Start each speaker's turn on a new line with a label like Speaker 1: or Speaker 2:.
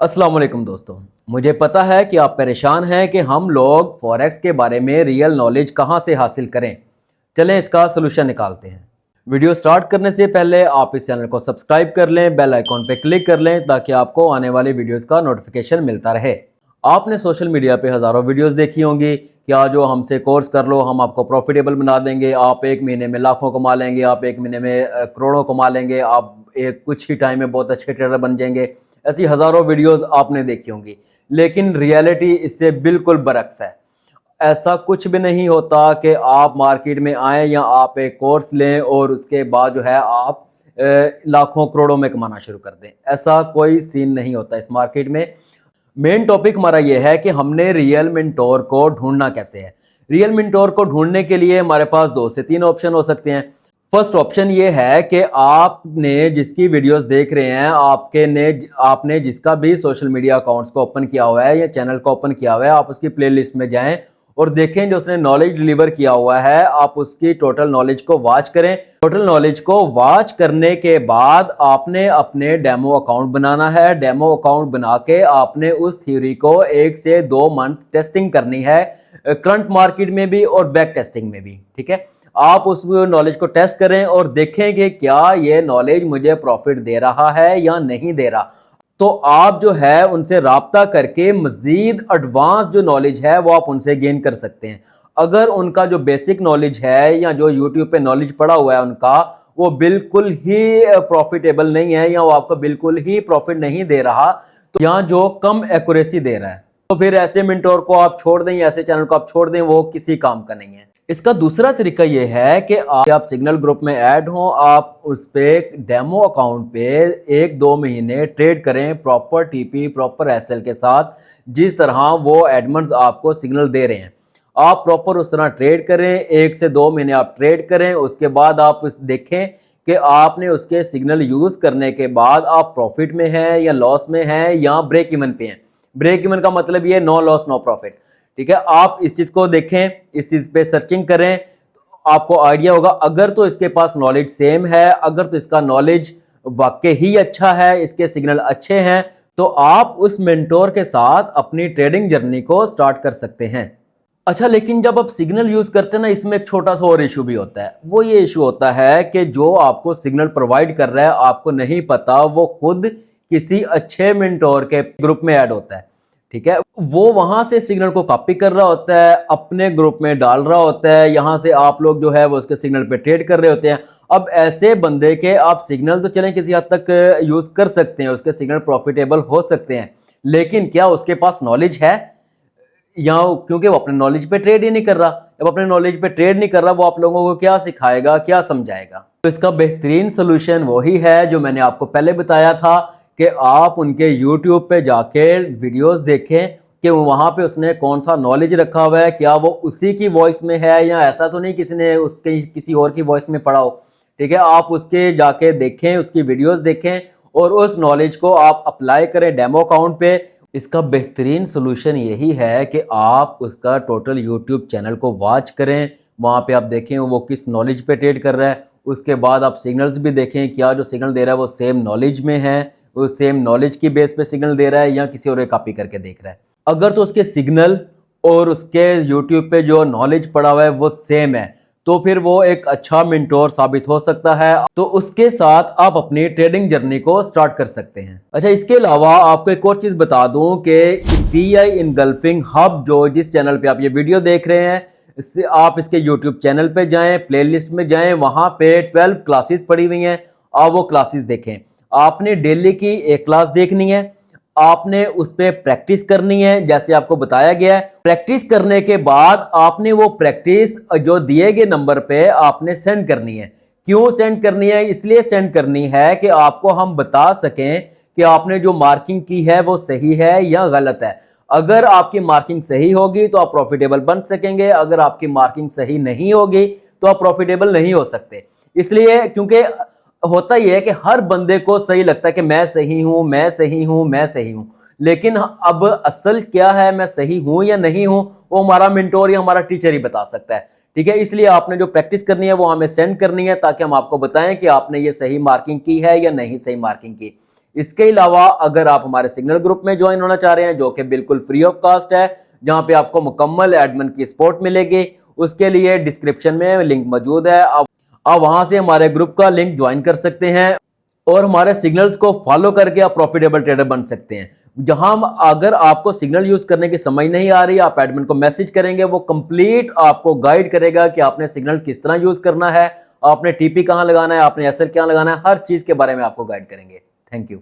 Speaker 1: अस्सलाम वालेकुम दोस्तों, मुझे पता है कि आप परेशान हैं कि हम लोग फॉरेक्स के बारे में रियल नॉलेज कहां से हासिल करें। चलें इसका सोल्यूशन निकालते हैं। वीडियो स्टार्ट करने से पहले आप इस चैनल को सब्सक्राइब कर लें, बेल आइकॉन पे क्लिक कर लें ताकि आपको आने वाले वीडियोस का नोटिफिकेशन मिलता रहे। आपने सोशल मीडिया पे हज़ारों वीडियोस देखी होंगी कि आज जो हमसे कोर्स कर लो, हम आपको प्रॉफिटेबल बना देंगे, आप एक महीने में लाखों कमा लेंगे, आप एक महीने में करोड़ों कमा लेंगे, आप एक कुछ ही टाइम में बहुत अच्छे ट्रेडर बन जाएंगे। ऐसी हज़ारों वीडियोस आपने देखी होंगी, लेकिन रियलिटी इससे बिल्कुल बरक्स है। ऐसा कुछ भी नहीं होता कि आप मार्केट में आएँ या आप एक कोर्स लें और उसके बाद जो है आप लाखों करोड़ों में कमाना शुरू कर दें। ऐसा कोई सीन नहीं होता इस मार्केट में। मेन टॉपिक हमारा ये है कि हमने रियल मेंटोर को ढूंढना कैसे है। रियल मेंटोर को ढूंढने के लिए हमारे पास 2 से 3 ऑप्शन हो सकते हैं। फर्स्ट ऑप्शन ये है कि आपने जिसकी वीडियोस देख रहे हैं, आपने जिसका भी सोशल मीडिया अकाउंट्स को ओपन किया हुआ है या चैनल को ओपन किया हुआ है, आप उसकी प्लेलिस्ट में जाएं और देखें जो उसने नॉलेज डिलीवर किया हुआ है। आप उसकी टोटल नॉलेज को वॉच करें। टोटल नॉलेज को वॉच करने के बाद आपने अपने डेमो अकाउंट बनाना है। डेमो अकाउंट बना के आपने उस थ्योरी को 1 से 2 मंथ टेस्टिंग करनी है, करंट मार्केट में भी और बैक टेस्टिंग में भी। ठीक है, आप उस नॉलेज को टेस्ट करें और देखें कि क्या ये नॉलेज मुझे प्रॉफिट दे रहा है या नहीं दे रहा। तो आप जो है उनसे राब्ता करके मजीद एडवांस जो नॉलेज है वो आप उनसे गेन कर सकते हैं। अगर उनका जो बेसिक नॉलेज है या जो यूट्यूब पे नॉलेज पड़ा हुआ है उनका, वो बिल्कुल ही प्रॉफिटेबल नहीं है या वो आपको बिल्कुल ही प्रॉफिट नहीं दे रहा, तो या जो कम एक्यूरेसी दे रहा है, तो फिर ऐसे मेंटोर को आप छोड़ दें, ऐसे चैनल को आप छोड़ दें, वो किसी काम का नहीं है। इसका दूसरा तरीका यह है कि आप सिग्नल ग्रुप में ऐड हों, आप उस पे डेमो अकाउंट पे 1-2 महीने ट्रेड करें प्रॉपर टीपी प्रॉपर एसएल के साथ, जिस तरह वो एडमंड्स आपको सिग्नल दे रहे हैं। आप प्रॉपर उस तरह ट्रेड करें, 1 से 2 महीने आप ट्रेड करें। उसके बाद आप देखें कि आपने उसके सिग्नल यूज करने के बाद आप प्रॉफिट में हैं या लॉस में हैं या ब्रेक इवन पे हैं। ब्रेक इवन का मतलब ये नो लॉस नो प्रॉफिट। ठीक है, आप इस चीज को देखें, इस चीज पे सर्चिंग करें, आपको आइडिया होगा। अगर तो इसके पास नॉलेज सेम है, अगर तो इसका नॉलेज वाकई ही अच्छा है, इसके सिग्नल अच्छे हैं, तो आप उस मेंटोर के साथ अपनी ट्रेडिंग जर्नी को स्टार्ट कर सकते हैं। अच्छा, लेकिन जब आप सिग्नल यूज करते हैं ना, इसमें एक छोटा सा और इशू भी होता है। वो ये इशू होता है कि जो आपको सिग्नल प्रोवाइड कर रहा है, आपको नहीं पता वो खुद किसी अच्छे मेंटोर के ग्रुप में ऐड होता है। ठीक है, वो वहां से सिग्नल को कॉपी कर रहा होता है, अपने ग्रुप में डाल रहा होता है, यहां से आप लोग जो है वो उसके सिग्नल पे ट्रेड कर रहे होते हैं। अब ऐसे बंदे के आप सिग्नल तो चलें किसी हद तक यूज कर सकते हैं, उसके सिग्नल प्रॉफिटेबल हो सकते हैं, लेकिन क्या उसके पास नॉलेज है? या क्योंकि वो अपने नॉलेज पे ट्रेड ही नहीं कर रहा। जब अपने नॉलेज पे ट्रेड नहीं कर रहा, वो आप लोगों को क्या सिखाएगा, क्या समझाएगा? तो इसका बेहतरीन सोल्यूशन वही है जो मैंने आपको पहले बताया था कि आप उनके यूट्यूब पे जाके वीडियोस देखें कि वहाँ पे उसने कौन सा नॉलेज रखा हुआ है, क्या वो उसी की वॉइस में है या ऐसा तो नहीं किसी ने उसके किसी और की वॉइस में पढ़ा हो। ठीक है, आप उसके जाके देखें, उसकी वीडियोस देखें और उस नॉलेज को आप अप्लाई करें डेमो अकाउंट पे। इसका बेहतरीन सोल्यूशन यही है कि आप उसका टोटल यूट्यूब चैनल को वॉच करें, वहाँ पे आप देखें वो किस नॉलेज पे ट्रेड कर रहा है। उसके बाद आप सिग्नल्स भी देखें, क्या जो सिग्नल दे रहा है वो सेम नॉलेज में है, वो सेम नॉलेज की बेस पे सिग्नल दे रहा है या किसी और कॉपी करके देख रहा है। अगर तो उसके सिग्नल और उसके यूट्यूब पे जो नॉलेज पड़ा हुआ है वो सेम है, तो फिर वो एक अच्छा मेंटोर साबित हो सकता है। तो उसके साथ आप अपनी ट्रेडिंग जर्नी को स्टार्ट कर सकते हैं। अच्छा, इसके अलावा आपको एक और चीज बता दूं कि DI इनगल्फिंग हब, जो जिस चैनल पे आप ये वीडियो देख रहे हैं, इससे आप इसके यूट्यूब चैनल पे जाएं, प्लेलिस्ट में जाएं, वहां पे 12 क्लासेस पड़ी हुई हैं, आप वो क्लासेस देखें। आपने डेली की एक क्लास देखनी है, आपने उस पर प्रैक्टिस करनी है जैसे आपको बताया गया है। प्रैक्टिस करने के बाद आपने वो प्रैक्टिस जो दिए गए नंबर पे आपने सेंड करनी है। क्यों सेंड करनी है? इसलिए सेंड करनी है कि आपको हम बता सकें कि आपने जो मार्किंग की है वो सही है या गलत है। अगर आपकी मार्किंग सही होगी तो आप प्रॉफिटेबल बन सकेंगे, अगर आपकी मार्किंग सही नहीं होगी तो आप प्रॉफिटेबल नहीं हो सकते। इसलिए क्योंकि होता ही है कि हर बंदे को सही लगता है कि मैं सही हूं, मैं सही हूं, मैं सही हूं, लेकिन अब असल क्या है, मैं सही हूं या नहीं हूं, वो हमारा मेंटोर या हमारा टीचर ही बता सकता है। ठीक है, इसलिए आपने जो प्रैक्टिस करनी है वो हमें सेंड करनी है ताकि हम आपको बताएं कि आपने ये सही मार्किंग की है या नहीं सही मार्किंग की। इसके अलावा अगर आप हमारे सिग्नल ग्रुप में ज्वाइन होना चाह रहे हैं जो कि बिल्कुल फ्री ऑफ कास्ट है, जहां पे आपको मुकम्मल एडमिन की सपोर्ट मिलेगी, उसके लिए डिस्क्रिप्शन में लिंक मौजूद है। आप वहां से हमारे ग्रुप का लिंक ज्वाइन कर सकते हैं और हमारे सिग्नल्स को फॉलो करके आप प्रॉफिटेबल ट्रेडर बन सकते हैं। जहां अगर आपको सिग्नल यूज करने की समझ नहीं आ रही, आप एडमिन को मैसेज करेंगे, वो कंप्लीट आपको गाइड करेगा कि आपने सिग्नल किस तरह यूज करना है, आपने टीपी कहां लगाना है, आपने एसएल कहां लगाना है, हर चीज के बारे में आपको गाइड करेंगे। Thank you.